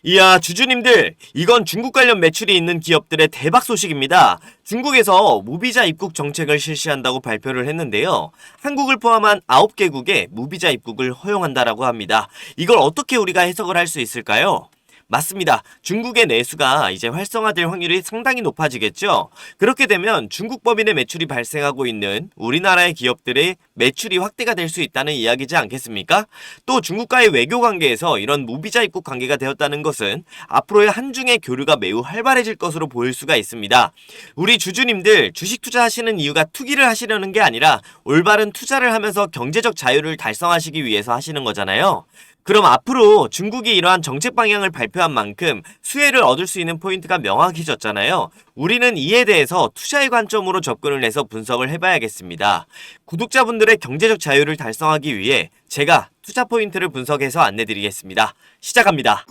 이야, 주주님들, 이건 중국 관련 매출이 있는 기업들의 대박 소식입니다. 중국에서 무비자 입국 정책을 실시한다고 발표를 했는데요. 한국을 포함한 9개국에 무비자 입국을 허용한다라고 합니다. 이걸 어떻게 우리가 해석을 할 수 있을까요? 맞습니다. 중국의 내수가 이제 활성화될 확률이 상당히 높아지겠죠. 그렇게 되면 중국 법인의 매출이 발생하고 있는 우리나라의 기업들의 매출이 확대가 될 수 있다는 이야기지 않겠습니까? 또 중국과의 외교 관계에서 이런 무비자 입국 관계가 되었다는 것은 앞으로의 한중의 교류가 매우 활발해질 것으로 보일 수가 있습니다. 우리 주주님들 주식 투자하시는 이유가 투기를 하시려는 게 아니라 올바른 투자를 하면서 경제적 자유를 달성하시기 위해서 하시는 거잖아요. 그럼 앞으로 중국이 이러한 정책 방향을 발표한 만큼 수혜를 얻을 수 있는 포인트가 명확해졌잖아요. 우리는 이에 대해서 투자의 관점으로 접근을 해서 분석을 해봐야겠습니다. 구독자분들의 경제적 자유를 달성하기 위해 제가 투자 포인트를 분석해서 안내드리겠습니다. 시작합니다.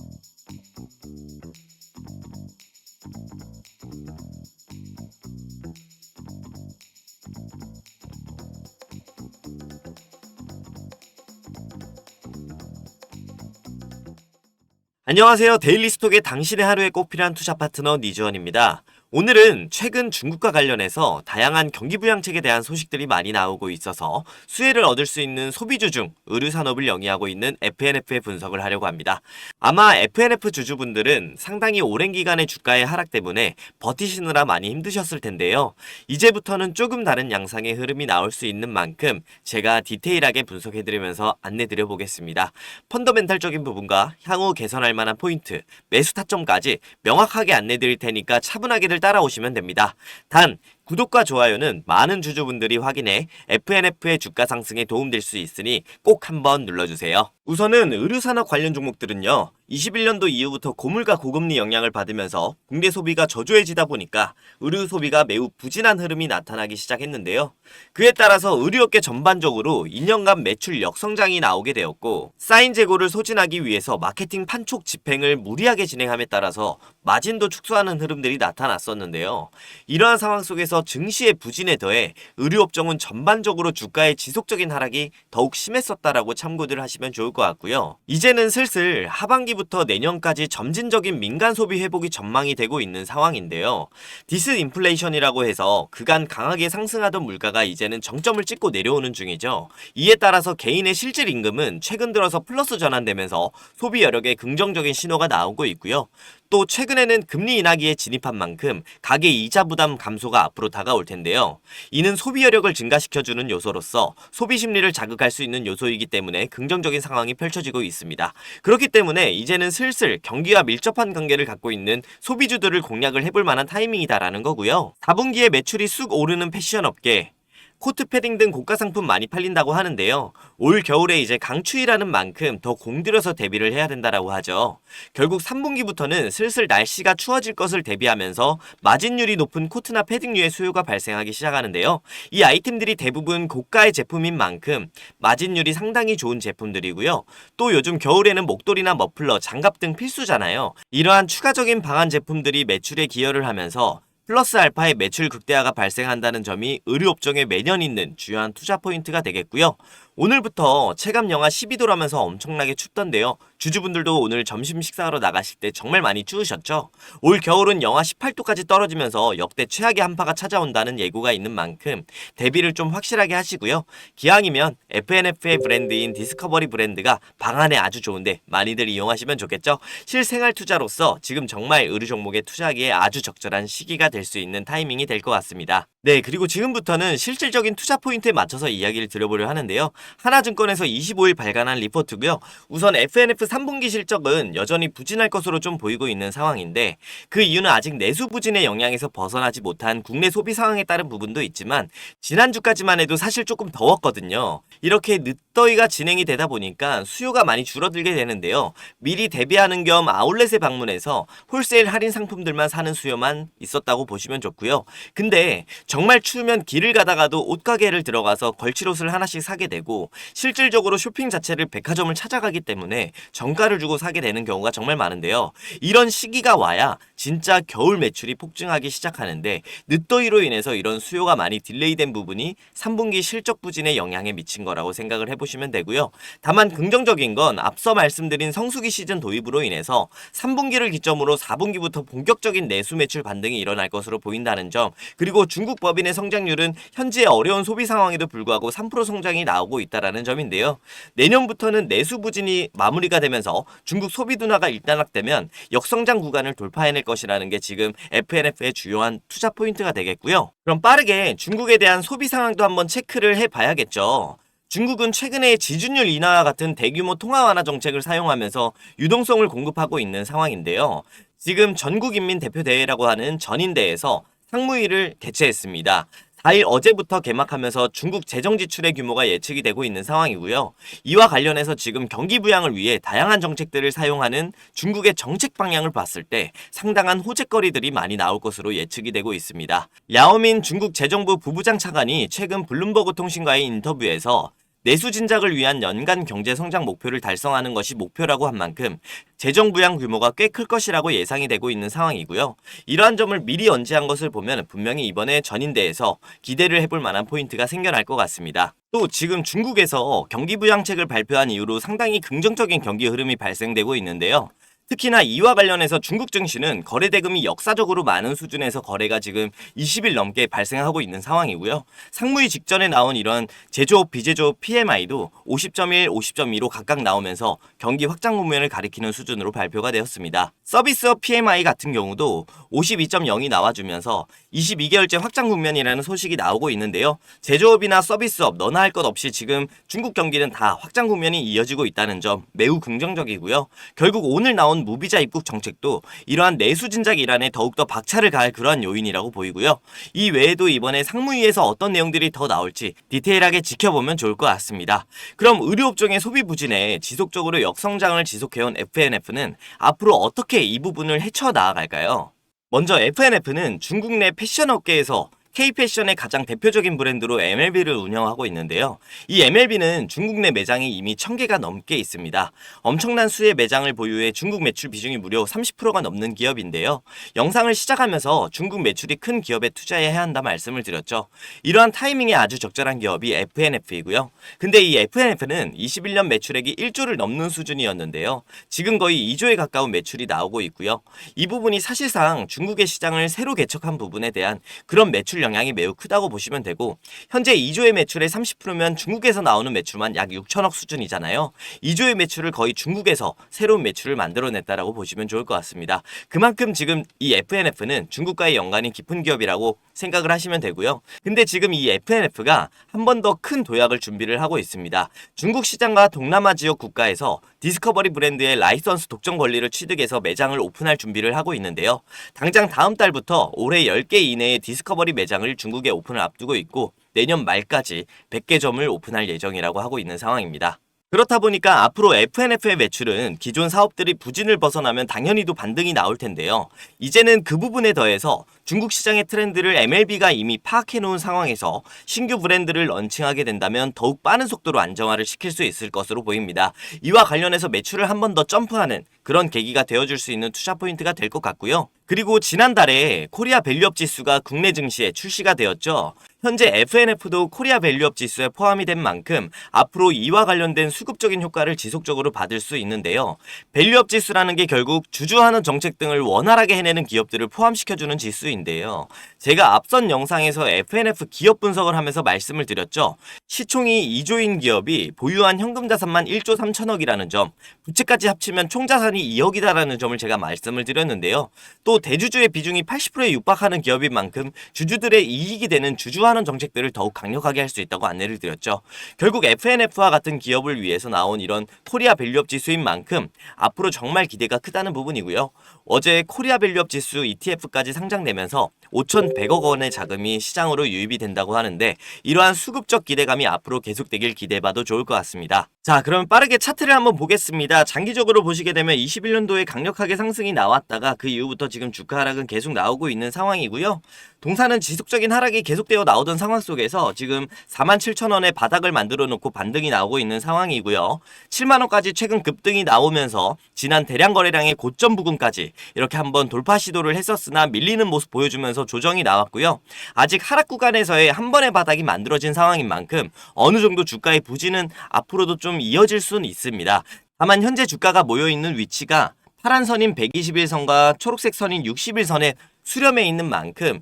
안녕하세요. 데일리스톡의 당신의 하루에 꼭 필요한 투자 파트너 니주원입니다. 오늘은 최근 중국과 관련해서 다양한 경기부양책에 대한 소식들이 많이 나오고 있어서 수혜를 얻을 수 있는 소비주 중 의류산업을 영위하고 있는 FNF의 분석을 하려고 합니다. 아마 FNF 주주분들은 상당히 오랜 기간의 주가의 하락 때문에 버티시느라 많이 힘드셨을 텐데요. 이제부터는 조금 다른 양상의 흐름이 나올 수 있는 만큼 제가 디테일하게 분석해드리면서 안내드려 보겠습니다. 펀더멘탈적인 부분과 향후 개선할 만한 포인트, 매수 타점까지 명확하게 안내드릴 테니까 차분하게들 따라오시면 됩니다. 단 구독과 좋아요는 많은 주주분들이 확인해 FNF의 주가 상승에 도움될 수 있으니 꼭 한번 눌러주세요. 우선은 의류산업 관련 종목들은요. 21년도 이후부터 고물가 고금리 영향을 받으면서 국내 소비가 저조해지다 보니까 의류 소비가 매우 부진한 흐름이 나타나기 시작했는데요. 그에 따라서 의류업계 전반적으로 2년간 매출 역성장이 나오게 되었고 쌓인 재고를 소진하기 위해서 마케팅 판촉 집행을 무리하게 진행함에 따라서 마진도 축소하는 흐름들이 나타났었는데요. 이러한 상황 속에서 증시의 부진에 더해 의류업종은 전반적으로 주가의 지속적인 하락이 더욱 심했었다라고 참고들 하시면 좋을 것 같고요. 이제는 슬슬 하반기부터 내년까지 점진적인 민간 소비 회복이 전망이 되고 있는 상황인데요. 디스인플레이션이라고 해서 그간 강하게 상승하던 물가가 이제는 정점을 찍고 내려오는 중이죠. 이에 따라서 개인의 실질 임금은 최근 들어서 플러스 전환되면서 소비 여력에 긍정적인 신호가 나오고 있고요. 또 최근에는 금리 인하기에 진입한 만큼 가계 이자 부담 감소가 앞으로 다가올 텐데요. 이는 소비 여력을 증가시켜주는 요소로서 소비 심리를 자극할 수 있는 요소이기 때문에 긍정적인 상황이 펼쳐지고 있습니다. 그렇기 때문에 이제는 슬슬 경기와 밀접한 관계를 갖고 있는 소비주들을 공략을 해볼 만한 타이밍이다라는 거고요. 4분기에 매출이 쑥 오르는 패션 업계, 코트 패딩 등 고가 상품 많이 팔린다고 하는데요. 올 겨울에 이제 강추위라는 만큼 더 공들여서 대비를 해야 된다라고 하죠. 결국 3분기부터는 슬슬 날씨가 추워질 것을 대비하면서 마진율이 높은 코트나 패딩류의 수요가 발생하기 시작하는데요. 이 아이템들이 대부분 고가의 제품인 만큼 마진율이 상당히 좋은 제품들이고요. 또 요즘 겨울에는 목도리나 머플러, 장갑 등 필수잖아요. 이러한 추가적인 방한 제품들이 매출에 기여를 하면서 플러스 알파의 매출 극대화가 발생한다는 점이 의류업종에 매년 있는 주요한 투자 포인트가 되겠고요. 오늘부터 체감 영하 12도라면서 엄청나게 춥던데요. 주주분들도 오늘 점심 식사하러 나가실 때 정말 많이 추우셨죠? 올 겨울은 영하 18도까지 떨어지면서 역대 최악의 한파가 찾아온다는 예고가 있는 만큼 대비를 좀 확실하게 하시고요. 기왕이면 FNF의 브랜드인 디스커버리 브랜드가 방안에 아주 좋은데 많이들 이용하시면 좋겠죠? 실생활 투자로서 지금 정말 의류 종목에 투자하기에 아주 적절한 시기가 될 수 있는 타이밍이 될 것 같습니다. 네, 그리고 지금부터는 실질적인 투자 포인트에 맞춰서 이야기를 드려보려 하는데요. 하나증권에서 25일 발간한 리포트고요. 우선 FNF 3분기 실적은 여전히 부진할 것으로 좀 보이고 있는 상황인데 그 이유는 아직 내수 부진의 영향에서 벗어나지 못한 국내 소비 상황에 따른 부분도 있지만 지난주까지만 해도 사실 조금 더웠거든요. 이렇게 늦더위가 진행이 되다 보니까 수요가 많이 줄어들게 되는데요. 미리 대비하는 겸 아울렛에 방문해서 홀세일 할인 상품들만 사는 수요만 있었다고 보시면 좋고요. 근데 정말 추우면 길을 가다가도 옷가게를 들어가서 걸칠옷을 하나씩 사게 되고 아니고 실질적으로 쇼핑 자체를 백화점을 찾아가기 때문에 정가를 주고 사게 되는 경우가 정말 많은데요. 이런 시기가 와야 진짜 겨울 매출이 폭증하기 시작하는데 늦더위로 인해서 이런 수요가 많이 딜레이된 부분이 3분기 실적 부진에 영향에 미친 거라고 생각을 해보시면 되고요. 다만 긍정적인 건 앞서 말씀드린 성수기 시즌 도입으로 인해서 3분기를 기점으로 4분기부터 본격적인 내수 매출 반등이 일어날 것으로 보인다는 점, 그리고 중국 법인의 성장률은 현재 어려운 소비 상황에도 불구하고 3% 성장이 나오고 있다는 점인데요. 내년부터는 내수 부진이 마무리가 되면서 중국 소비 둔화가 일단락되면 역성장 구간을 돌파해낼 것이라는 게 지금 FNF의 주요한 투자 포인트가 되겠고요. 그럼 빠르게 중국에 대한 소비 상황도 한번 체크를 해봐야겠죠. 중국은 최근에 지준율 인하와 같은 대규모 통화 완화 정책을 사용하면서 유동성을 공급하고 있는 상황인데요. 지금 전국인민대표대회라고 하는 전인대에서 상무위를 개최했습니다. 4일 어제부터 개막하면서 중국 재정 지출의 규모가 예측이 되고 있는 상황이고요. 이와 관련해서 지금 경기 부양을 위해 다양한 정책들을 사용하는 중국의 정책 방향을 봤을 때 상당한 호재거리들이 많이 나올 것으로 예측이 되고 있습니다. 랴오민 중국 재정부 부부장 차관이 최근 블룸버그 통신과의 인터뷰에서 내수 진작을 위한 연간 경제 성장 목표를 달성하는 것이 목표라고 한 만큼 재정 부양 규모가 꽤 클 것이라고 예상이 되고 있는 상황이고요. 이러한 점을 미리 언지한 것을 보면 분명히 이번에 전인대에서 기대를 해볼 만한 포인트가 생겨날 것 같습니다. 또 지금 중국에서 경기 부양책을 발표한 이후로 상당히 긍정적인 경기 흐름이 발생되고 있는데요. 특히나 이와 관련해서 중국 증시는 거래 대금이 역사적으로 많은 수준에서 거래가 지금 20일 넘게 발생하고 있는 상황이고요. 상무위 직전에 나온 이런 제조업, 비제조업 PMI도 50.1, 50.2로 각각 나오면서 경기 확장 국면을 가리키는 수준으로 발표가 되었습니다. 서비스업 PMI 같은 경우도 52.0이 나와주면서 22개월째 확장 국면이라는 소식이 나오고 있는데요. 제조업이나 서비스업 너나 할 것 없이 지금 중국 경기는 다 확장 국면이 이어지고 있다는 점 매우 긍정적이고요. 결국 오늘 나온 무비자 입국 정책도 이러한 내수 진작 일환에 더욱더 박차를 가할 그러한 요인이라고 보이고요. 이 외에도 이번에 상무위에서 어떤 내용들이 더 나올지 디테일하게 지켜보면 좋을 것 같습니다. 그럼 의료업종의 소비 부진에 지속적으로 역성장을 지속해온 FNF는 앞으로 어떻게 이 부분을 헤쳐나갈까요? 먼저 FNF는 중국 내 패션 업계에서 K패션의 가장 대표적인 브랜드로 MLB를 운영하고 있는데요. 이 MLB는 중국 내 매장이 이미 1000개가 넘게 있습니다. 엄청난 수의 매장을 보유해 중국 매출 비중이 무려 30%가 넘는 기업인데요. 영상을 시작하면서 중국 매출이 큰 기업에 투자해야 한다 말씀을 드렸죠. 이러한 타이밍에 아주 적절한 기업이 FNF이고요. 근데 이 FNF는 21년 매출액이 1조를 넘는 수준이었는데요. 지금 거의 2조에 가까운 매출이 나오고 있고요. 이 부분이 사실상 중국의 시장을 새로 개척한 부분에 대한 그런 매출 영향이 매우 크다고 보시면 되고, 현재 2조의 매출의 30%면 중국에서 나오는 매출만 약 6천억 수준이잖아요. 2조의 매출을 거의 중국에서 새로운 매출을 만들어냈다라고 보시면 좋을 것 같습니다. 그만큼 지금 이 FNF는 중국과의 연관이 깊은 기업이라고 생각을 하시면 되고요. 근데 지금 이 FNF가 한 번 더 큰 도약을 준비를 하고 있습니다. 중국 시장과 동남아 지역 국가에서 디스커버리 브랜드의 라이선스 독점 권리를 취득해서 매장을 오픈할 준비를 하고 있는데요. 당장 다음 달부터 올해 10개 이내의 디스커버리 매장을 중국에 오픈을 앞두고 있고, 내년 말까지 100개 점을 오픈할 예정이라고 하고 있는 상황입니다. 그렇다 보니까 앞으로 FNF의 매출은 기존 사업들이 부진을 벗어나면 당연히도 반등이 나올 텐데요. 이제는 그 부분에 더해서 중국 시장의 트렌드를 MLB가 이미 파악해 놓은 상황에서 신규 브랜드를 런칭하게 된다면 더욱 빠른 속도로 안정화를 시킬 수 있을 것으로 보입니다. 이와 관련해서 매출을 한 번 더 점프하는 그런 계기가 되어줄 수 있는 투자 포인트가 될 것 같고요. 그리고 지난달에 코리아 밸류업 지수가 국내 증시에 출시가 되었죠. 현재 FNF도 코리아 밸류업 지수에 포함이 된 만큼 앞으로 이와 관련된 수급적인 효과를 지속적으로 받을 수 있는데요. 밸류업 지수라는 게 결국 주주환원 정책 등을 원활하게 해내는 기업들을 포함시켜주는 지수인데요. 제가 앞선 영상에서 FNF 기업 분석을 하면서 말씀을 드렸죠. 시총이 2조인 기업이 보유한 현금 자산만 1조 3천억이라는 점, 부채까지 합치면 총 자산이 2억이다라는 점을 제가 말씀을 드렸는데요. 또 대주주의 비중이 80%에 육박하는 기업인 만큼 주주들의 이익이 되는 주주환원 정책들을 더욱 강력하게 할 수 있다고 안내를 드렸죠. 결국 FNF와 같은 기업을 위해서 나온 이런 코리아 밸류업 지수인 만큼 앞으로 정말 기대가 크다는 부분이고요. 어제 코리아 밸류업 지수 ETF까지 상장되면서 5,100억 원의 자금이 시장으로 유입이 된다고 하는데, 이러한 수급적 기대감이 앞으로 계속되길 기대해봐도 좋을 것 같습니다. 자, 그럼 빠르게 차트를 한번 보겠습니다. 장기적으로 보시게 되면 2021년도에 강력하게 상승이 나왔다가 그 이후부터 지금 주가 하락은 계속 나오고 있는 상황이고요. 동사는 지속적인 하락이 계속되어 나오던 상황 속에서 지금 47,000원의 바닥을 만들어 놓고 반등이 나오고 있는 상황이고요. 7만원까지 최근 급등이 나오면서 지난 대량 거래량의 고점 부근까지 이렇게 한번 돌파 시도를 했었으나 밀리는 모습 보여주면서 조정이 나왔고요. 아직 하락 구간에서의 한 번의 바닥이 만들어진 상황인 만큼 어느 정도 주가의 부진은 앞으로도 좀 이어질 수는 있습니다. 다만 현재 주가가 모여있는 위치가 파란 선인 121선과 초록색 선인 61선에 수렴해 있는 만큼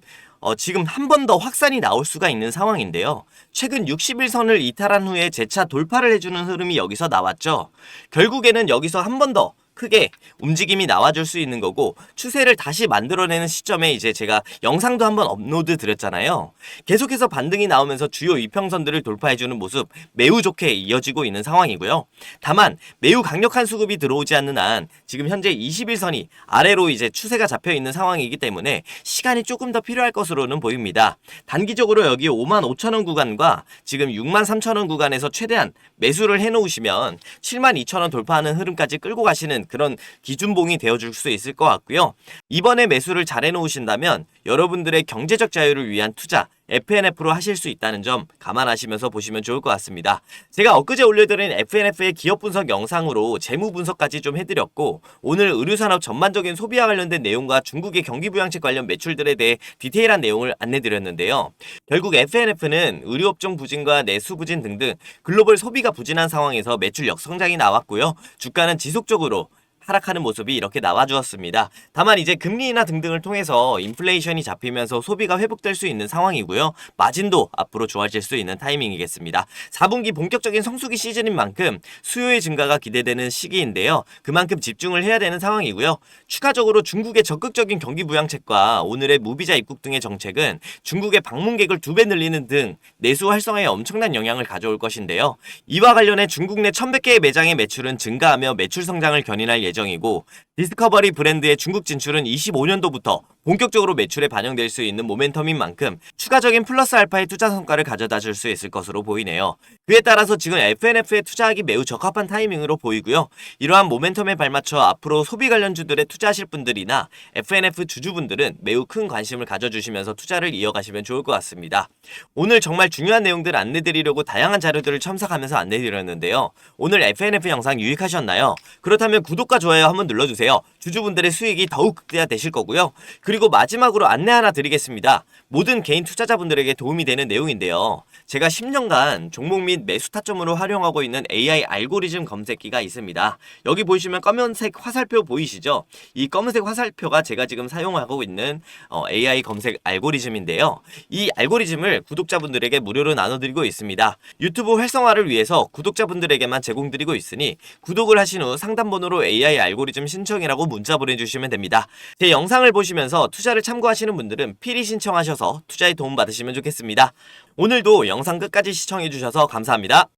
지금 한 번 더 확산이 나올 수가 있는 상황인데요. 최근 61선을 이탈한 후에 재차 돌파를 해주는 흐름이 여기서 나왔죠. 결국에는 여기서 한 번 더 크게 움직임이 나와줄 수 있는 거고 추세를 다시 만들어내는 시점에 이제 제가 영상도 한번 업로드 드렸잖아요. 계속해서 반등이 나오면서 주요 이평선들을 돌파해주는 모습 매우 좋게 이어지고 있는 상황이고요. 다만 매우 강력한 수급이 들어오지 않는 한 지금 현재 21선이 아래로 이제 추세가 잡혀 있는 상황이기 때문에 시간이 조금 더 필요할 것으로는 보입니다. 단기적으로 여기 55,000원 구간과 지금 63,000원 구간에서 최대한 매수를 해놓으시면 72,000원 돌파하는 흐름까지 끌고 가시는 그런 기준봉이 되어줄 수 있을 것 같고요. 이번에 매수를 잘 해놓으신다면 여러분들의 경제적 자유를 위한 투자 FNF로 하실 수 있다는 점 감안하시면서 보시면 좋을 것 같습니다. 제가 엊그제 올려드린 FNF의 기업 분석 영상으로 재무 분석까지 좀 해드렸고 오늘 의류산업 전반적인 소비와 관련된 내용과 중국의 경기부양책 관련 매출들에 대해 디테일한 내용을 안내드렸는데요. 결국 FNF는 의류업종 부진과 내수 부진 등등 글로벌 소비가 부진한 상황에서 매출 역성장이 나왔고요. 주가는 지속적으로 하락하는 모습이 이렇게 나와주었습니다. 다만 이제 금리나 등등을 통해서 인플레이션이 잡히면서 소비가 회복될 수 있는 상황이고요. 마진도 앞으로 좋아질 수 있는 타이밍이겠습니다. 4분기 본격적인 성수기 시즌인 만큼 수요의 증가가 기대되는 시기인데요. 그만큼 집중을 해야 되는 상황이고요. 추가적으로 중국의 적극적인 경기 부양책과 오늘의 무비자 입국 등의 정책은 중국의 방문객을 2배 늘리는 등 내수 활성화에 엄청난 영향을 가져올 것인데요. 이와 관련해 중국 내 1,100개의 매장의 매출은 증가하며 매출 성장을 견인할 예정이고 디스커버리 브랜드의 중국 진출은 25년도부터 본격적으로 매출에 반영될 수 있는 모멘텀인 만큼 추가적인 플러스 알파의 투자 성과를 가져다 줄 수 있을 것으로 보이네요. 그에 따라서 지금 FNF에 투자하기 매우 적합한 타이밍으로 보이고요. 이러한 모멘텀에 발맞춰 앞으로 소비 관련주들에 투자하실 분들이나 FNF 주주분들은 매우 큰 관심을 가져주시면서 투자를 이어가시면 좋을 것 같습니다. 오늘 정말 중요한 내용들 안내드리려고 다양한 자료들을 첨삭하면서 안내드렸는데요. 오늘 FNF 영상 유익하셨나요? 그렇다면 구독과 좋아요 한번 눌러주세요. 주주분들의 수익이 더욱 극대화되실 거고요. 그리고 마지막으로 안내 하나 드리겠습니다. 모든 개인 투자자분들에게 도움이 되는 내용인데요. 제가 10년간 종목 및 매수 타점으로 활용하고 있는 AI 알고리즘 검색기가 있습니다. 여기 보시면 검은색 화살표 보이시죠? 이 검은색 화살표가 제가 지금 사용하고 있는 AI 검색 알고리즘인데요. 이 알고리즘을 구독자분들에게 무료로 나눠드리고 있습니다. 유튜브 활성화를 위해서 구독자분들에게만 제공드리고 있으니 구독을 하신 후 상담번호로 AI 알고리즘 신청이라고 문자 보내주시면 됩니다. 제 영상을 보시면서 투자를 참고하시는 분들은 필히 신청하셔서 투자에 도움 받으시면 좋겠습니다. 오늘도 영상 끝까지 시청해주셔서 감사합니다.